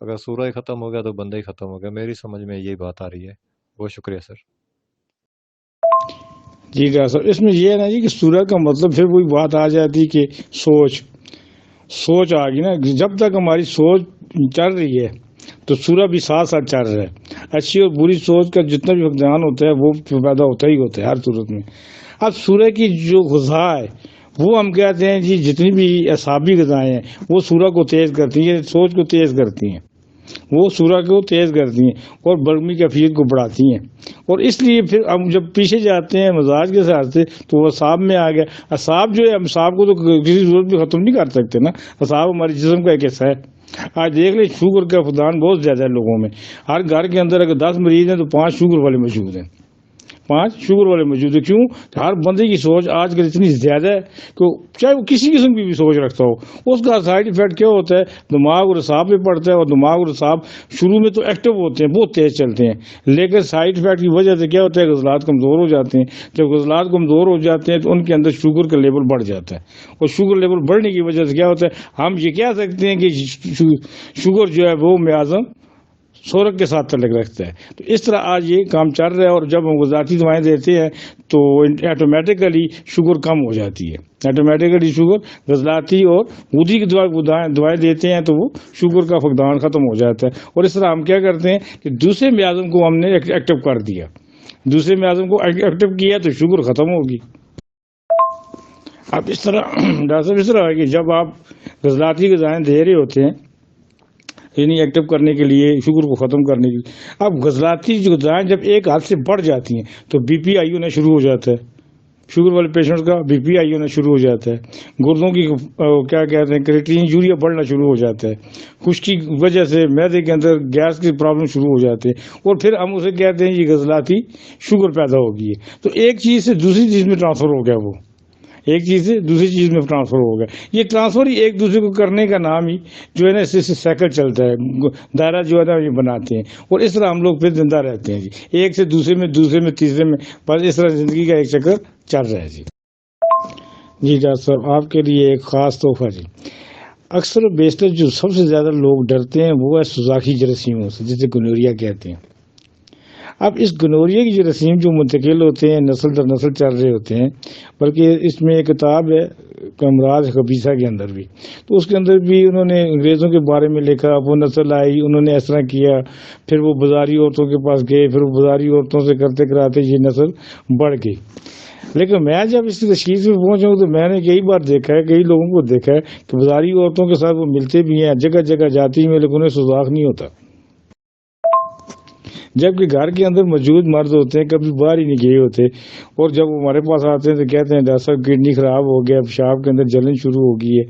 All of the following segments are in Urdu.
اگر سورہ ہی ختم ہو گیا تو بندہ ہی ختم ہو گیا. میری سمجھ میں یہی بات آ رہی ہے. بہت شکریہ سر. جی ڈاکٹر صاحب اس میں یہ ہے نا جی کہ سورہ کا مطلب پھر وہی بات آ جاتی کہ سوچ آ گئی نا. جب تک ہماری سوچ چل رہی ہے تو سورہ بھی ساتھ ساتھ چل رہا ہے. اچھی اور بری سوچ کا جتنا بھی فقدان ہوتا ہے وہ پیدا ہوتا ہی ہوتا ہے ہر صورت میں. اب سورہ کی جو غذا ہے وہ ہم کہتے ہیں جی جتنی بھی اعصابی غذائیں ہیں وہ سورہ کو تیز کرتی ہیں, سوچ کو تیز کرتی ہیں, وہ سورہ کو تیز کرتی ہیں اور برگمی کیفیت کو بڑھاتی ہیں. اور اس لیے پھر ہم جب پیچھے جاتے ہیں مزاج کے ساتھ سے تو وہ اعصاب میں آ گیا. اعصاب جو ہے ہم اعصاب کو تو کسی صورت بھی ختم نہیں کر سکتے نا. اعصاب ہمارے جسم کا ایک حصہ ہے. آج دیکھ لیں شوگر کا فقدان بہت زیادہ ہے لوگوں میں. ہر گھر کے اندر اگر 10 مریض ہیں تو 5 شوگر والے موجود ہیں. 5 شوگر والے موجود ہیں. کیوں؟ ہر بندے کی سوچ آج کل اتنی زیادہ ہے کہ چاہے وہ کسی قسم کی بھی سوچ رکھتا ہو اس کا سائڈ افیکٹ کیا ہوتا ہے؟ دماغ اور اعصاب پہ پڑتا ہے. اور دماغ اور اعصاب شروع میں تو ایکٹیو ہوتے ہیں, بہت تیز چلتے ہیں, لیکن سائڈ افیکٹ کی وجہ سے کیا ہوتا ہے؟ عضلات کمزور ہو جاتے ہیں. جب عضلات کمزور ہو جاتے ہیں تو ان کے اندر شوگر کا لیول بڑھ جاتا ہے. اور شوگر لیول بڑھنے کی وجہ سے کیا ہوتا ہے؟ ہم یہ کہہ سکتے ہیں کہ شوگر جو ہے وہ میازم سورک کے ساتھ تعلق رکھتا ہے. تو اس طرح آج یہ کام چل رہا ہے. اور جب ہم غذاتی دوائیں دیتے ہیں تو آٹومیٹیکلی شوگر کم ہو جاتی ہے. آٹومیٹیکلی شوگر غذاتی اور غدی کی دوائیں دیتے ہیں تو وہ شوگر کا فقدان ختم ہو جاتا ہے. اور اس طرح ہم کیا کرتے ہیں کہ دوسرے میازم کو ہم نے ایکٹیو کر دیا. دوسرے میازم کو ایکٹیو کیا تو شوگر ختم ہوگی. اب اس طرح ڈاکٹر صاحب اس طرح ہے کہ جب آپ غذاتی غذائیں دے رہے ہوتے ہیں یعنی ایکٹیو کرنے کے لیے, شوگر کو ختم کرنے کے لیے, اب غذاتی جو غذائیں جب ایک حد سے بڑھ جاتی ہیں تو بی پی ہائی ہونا شروع ہو جاتا ہے. شوگر والے پیشنٹ کا بی پی ہائی ہونا شروع ہو جاتا ہے. گردوں کی کیا کہتے ہیں کریٹین یوریا بڑھنا شروع ہو جاتا ہے. خشکی کی وجہ سے معدے کے اندر گیس کی پرابلم شروع ہو جاتے ہیں. اور پھر ہم اسے کہتے ہیں یہ غذاتی شوگر پیدا ہو گئی ہے. تو ایک چیز سے دوسری چیز میں ٹرانسفر ہو گیا, وہ ایک چیز سے دوسری چیز میں ٹرانسفر ہو گیا. یہ ٹرانسفر ہی ایک دوسرے کو کرنے کا نام ہی جو ہے نا اس سے سائیکل چلتا ہے, دائرہ جو ہے نا یہ بناتے ہیں. اور اس طرح ہم لوگ پھر زندہ رہتے ہیں جی, ایک سے دوسرے میں, دوسرے میں, تیسرے میں, بس اس طرح زندگی کا ایک چکر چل رہا ہے جی. جی ڈاکٹر صاحب آپ کے لیے ایک خاص تحفہ جی. اکثر و بیشتر جو سب سے زیادہ لوگ ڈرتے ہیں وہ ہے سوزاکی جراثیموں سے, جسے گنوریا کہتے ہیں. اب اس گنوریا کی جراثیم جو منتقل ہوتے ہیں نسل در نسل چل رہے ہوتے ہیں, بلکہ اس میں ایک کتاب ہے امراض خبیثہ کے اندر بھی, تو اس کے اندر بھی انہوں نے انگریزوں کے بارے میں لکھا. وہ نسل آئی, انہوں نے اس طرح کیا, پھر وہ بازاری عورتوں کے پاس گئے, پھر وہ بازاری عورتوں سے کرتے کراتے یہ نسل بڑھ گئی. لیکن میں جب اس کی تشخیص میں پہنچا ہوں تو میں نے کئی بار دیکھا ہے, کئی لوگوں کو دیکھا ہے کہ بازاری عورتوں کے ساتھ وہ ملتے بھی ہیں, جگہ جگہ جاتی ہیں, لیکن انہیں سوزاک نہیں ہوتا. جبکہ گھر کے اندر موجود مرد ہوتے ہیں کبھی باہر ہی نہیں گئے ہوتے, اور جب وہ ہمارے پاس آتے ہیں تو کہتے ہیں ڈاکٹر صاحب کڈنی خراب ہو گیا, پیشاب کے اندر جلن شروع ہو گئی ہے,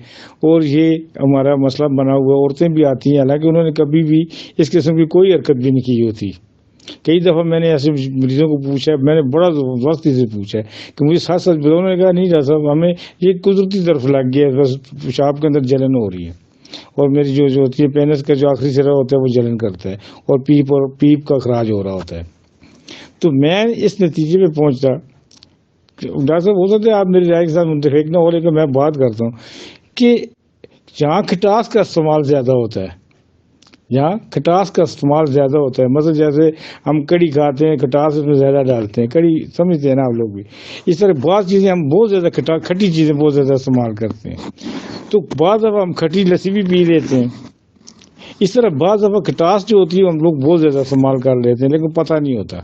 اور یہ ہمارا مسئلہ بنا ہوا ہے. عورتیں بھی آتی ہیں حالانکہ انہوں نے کبھی بھی اس قسم کی کوئی حرکت بھی نہیں کی ہوتی. کئی دفعہ میں نے ایسے مریضوں کو پوچھا, میں نے بڑا وقتی سے پوچھا کہ مجھے سچ سچ بتاؤ. انہوں نے کہا نہیں ڈاکٹر صاحب ہمیں یہ قدرتی طرف لگ گیا, بس پیشاب کے اندر جلن ہو رہی ہے, اور میری جو ہوتی ہے پینس کا جو آخری سرا ہوتا ہے وہ جلن کرتا ہے, اور پیپ کا اخراج ہو رہا ہوتا ہے. تو میں اس نتیجے پہ پہنچتا, ڈاکٹر صاحب ہو سکتا ہے آپ میری رائے کے ساتھ متفق نہ ہو, لیکن میں بات کرتا ہوں کہ جہاں کھٹاس کا استعمال زیادہ ہوتا ہے, جہاں کھٹاس کا استعمال زیادہ ہوتا ہے, مثلا جیسے ہم کڑی کھاتے ہیں, کھٹاس اس میں زیادہ ڈالتے ہیں, کڑی سمجھتے ہیں نا آپ لوگ بھی, اس طرح بعض چیزیں ہم بہت زیادہ کھٹی چیزیں بہت زیادہ استعمال کرتے ہیں, تو بعض دفعہ ہم کھٹی لسی بھی پی لیتے ہیں. اس طرح بعض دفعہ کھٹاس جو ہوتی ہے ہم لوگ بہت زیادہ استعمال کر لیتے ہیں, لیکن پتہ نہیں ہوتا.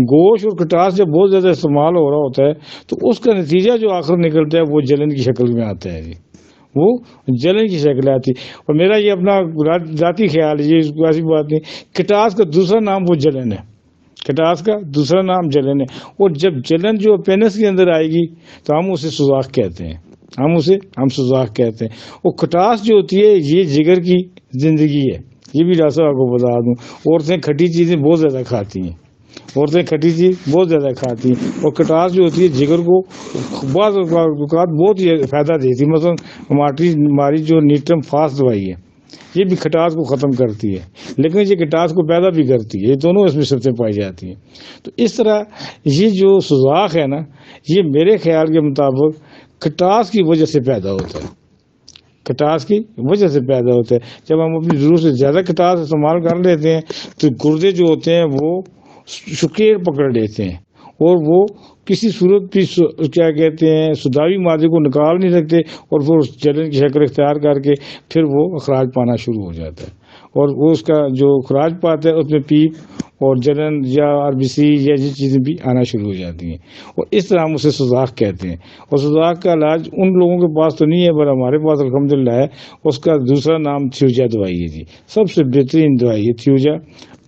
گوشت اور کھٹاس جب بہت زیادہ استعمال ہو رہا ہوتا ہے تو اس کا نتیجہ جو آخر نکلتا ہے وہ جلن کی شکل میں آتا ہے جی, وہ جلن کی شکل آتی. اور میرا یہ اپنا ذاتی خیال ہے, یہ ایسی بات نہیں, کھٹاس کا دوسرا نام وہ جلن ہے, کھٹاس کا دوسرا نام جلن ہے. اور جب جلن جو پینس کے اندر آئے گی تو ہم اسے سوزاک کہتے ہیں, ہم سوزاک کہتے ہیں. اور کھٹاس جو ہوتی ہے یہ جگر کی زندگی ہے, یہ بھی ڈاکٹر صاحب آپ کو بتا دوں. عورتیں کھٹی چیزیں بہت زیادہ کھاتی ہیں, عورتیں کھٹی چیز بہت زیادہ کھاتی ہیں, اور کھٹاس جو ہوتی ہے جگر کو بعض اوقات بہت ہی فائدہ دیتی ہے. مثلا ہماری جو نیٹرم فاس دوائی ہے یہ بھی کھٹاس کو ختم کرتی ہے, لیکن یہ کھٹاس کو پیدا بھی کرتی ہے, یہ دونوں اس میں شرطیں پائی جاتی ہیں. تو اس طرح یہ جو سوزاک ہے نا, یہ میرے خیال کے مطابق کھٹاس کی وجہ سے پیدا ہوتا ہے, کٹاس کی وجہ سے پیدا ہوتا ہے. جب ہم اپنی ضرورت سے زیادہ کٹاس استعمال کر لیتے ہیں تو گردے جو ہوتے ہیں وہ شکیر پکڑ لیتے ہیں اور وہ کسی صورت بھی کیا کہتے ہیں سداوی مادے کو نکال نہیں سکتے اور پھر اس جلن کی شکل اختیار کر کے پھر وہ اخراج پانا شروع ہو جاتا ہے اور وہ اس کا جو اخراج پاتا ہے اس میں پیپ اور جلن یا RBC یا یہ چیزیں بھی آنا شروع ہو جاتی ہیں اور اس طرح ہم اسے سوزاک کہتے ہیں. اور سوزاک کا علاج ان لوگوں کے پاس تو نہیں ہے پر ہمارے پاس الحمدللہ ہے. اس کا دوسرا نام تھیوجا دوائی ہے جی. سب سے بہترین دوائی ہے تھیوجا.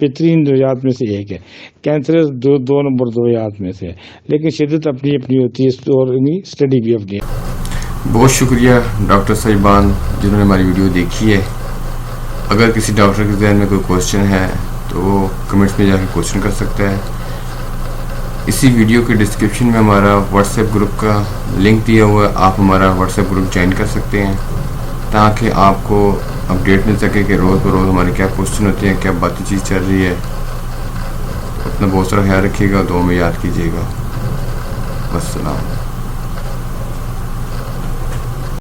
بہترین دوائیات میں سے ایک ہے. کینسرس دو نمبر دوائیات میں سے ہے لیکن شدت اپنی اپنی ہوتی ہے اور اسٹڈی بھی اپنی ہے. بہت شکریہ ڈاکٹر صاحبان جنہوں نے ہماری ویڈیو دیکھی ہے. اگر کسی ڈاکٹر کے ذہن میں کوئی کوشچن ہے تو وہ کمنٹس میں جا کے کوشچن کر سکتا ہے. اسی ویڈیو کے ڈسکرپشن میں ہمارا واٹس ایپ گروپ کا لنک دیا ہوا ہے. آپ ہمارا واٹس ایپ گروپ جوائن کر سکتے ہیں تاکہ آپ کو اپڈیٹ مل سکے کہ روز بروز ہمارے کیا کوشچن ہوتے ہیں, کیا باتیں چیز چل رہی ہے. اپنا بہت سارا خیال رکھیے گا, دعا میں یاد کیجیے گا. والسلام.